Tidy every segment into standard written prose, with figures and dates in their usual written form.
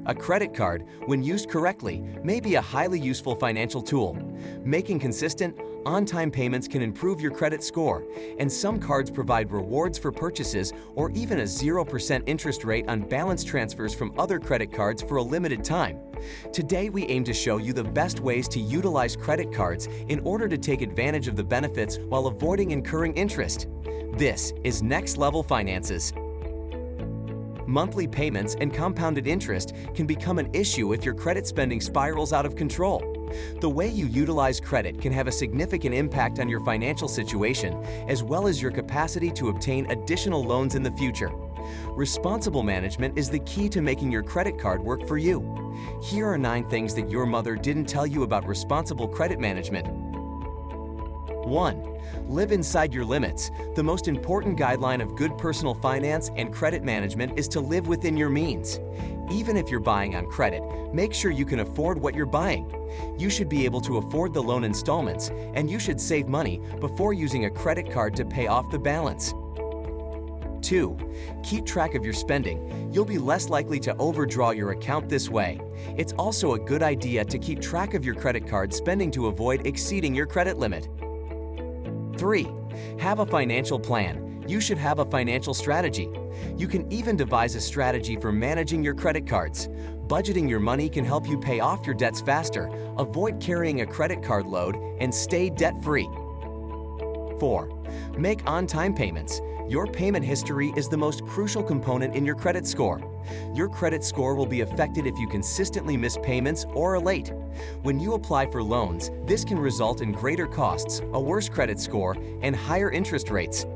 A credit card, when used correctly, may be a highly useful financial tool. Making consistent, on-time payments can improve your credit score, and some cards provide rewards for purchases or even a 0% interest rate on balance transfers from other credit cards for a limited time. Today, we aim to show you the best ways to utilize credit cards in order to take advantage of the benefits while avoiding incurring interest. This is Next Level Finances. Monthly payments and compounded interest can become an issue if your credit spending spirals out of control. The way you utilize credit can have a significant impact on your financial situation, as well as your capacity to obtain additional loans in the future. Responsible management is the key to making your credit card work for you. Here are 9 things that your mother didn't tell you about responsible credit management. 1. Live inside your limits. The most important guideline of good personal finance and credit management is to live within your means. Even if you're buying on credit, make sure you can afford what you're buying. You should be able to afford the loan installments, and you should save money before using a credit card to pay off the balance. 2. Keep track of your spending. You'll be less likely to overdraw your account this way. It's also a good idea to keep track of your credit card spending to avoid exceeding your credit limit. 3. Have a financial plan. You should have a financial strategy. You can even devise a strategy for managing your credit cards. Budgeting your money can help you pay off your debts faster, avoid carrying a credit card load, and stay debt-free. 4. Make on-time payments. Your payment history is the most crucial component in your credit score. Your credit score will be affected if you consistently miss payments or are late. When you apply for loans, this can result in greater costs, a worse credit score, and higher interest rates.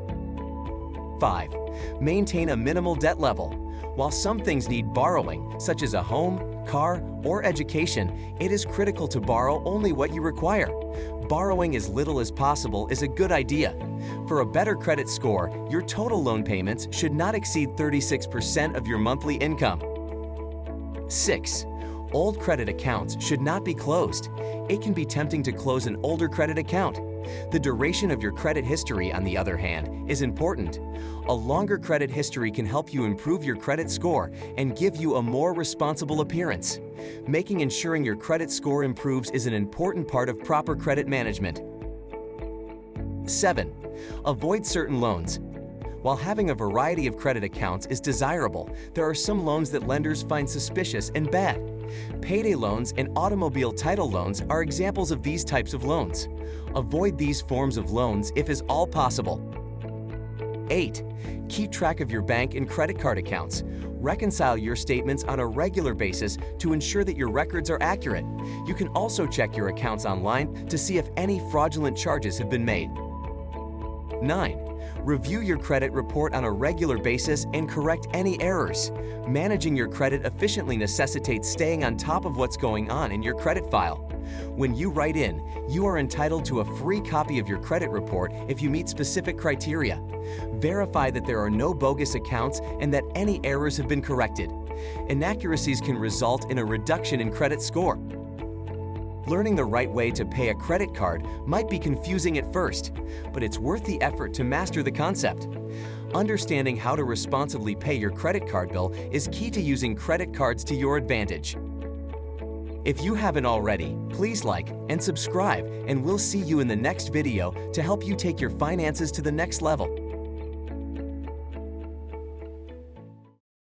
5. Maintain a minimal debt level. While some things need borrowing, such as a home, car, or education, it is critical to borrow only what you require. Borrowing as little as possible is a good idea. For a better credit score, your total loan payments should not exceed 36% of your monthly income. 6. Old credit accounts should not be closed. It can be tempting to close an older credit account. The duration of your credit history, on the other hand, is important. A longer credit history can help you improve your credit score and give you a more responsible appearance. Making ensuring your credit score improves is an important part of proper credit management. 7. Avoid certain loans. While having a variety of credit accounts is desirable, there are some loans that lenders find suspicious and bad. Payday loans and automobile title loans are examples of these types of loans. Avoid these forms of loans if is all possible. 8. Keep track of your bank and credit card accounts. Reconcile your statements on a regular basis to ensure that your records are accurate. You can also check your accounts online to see if any fraudulent charges have been made. 9. Review your credit report on a regular basis and correct any errors. Managing your credit efficiently necessitates staying on top of what's going on in your credit file. When you write in, you are entitled to a free copy of your credit report if you meet specific criteria. Verify that there are no bogus accounts and that any errors have been corrected. Inaccuracies can result in a reduction in credit score. Learning the right way to pay a credit card might be confusing at first, but it's worth the effort to master the concept. Understanding how to responsibly pay your credit card bill is key to using credit cards to your advantage. If you haven't already, please like and subscribe, and we'll see you in the next video to help you take your finances to the next level.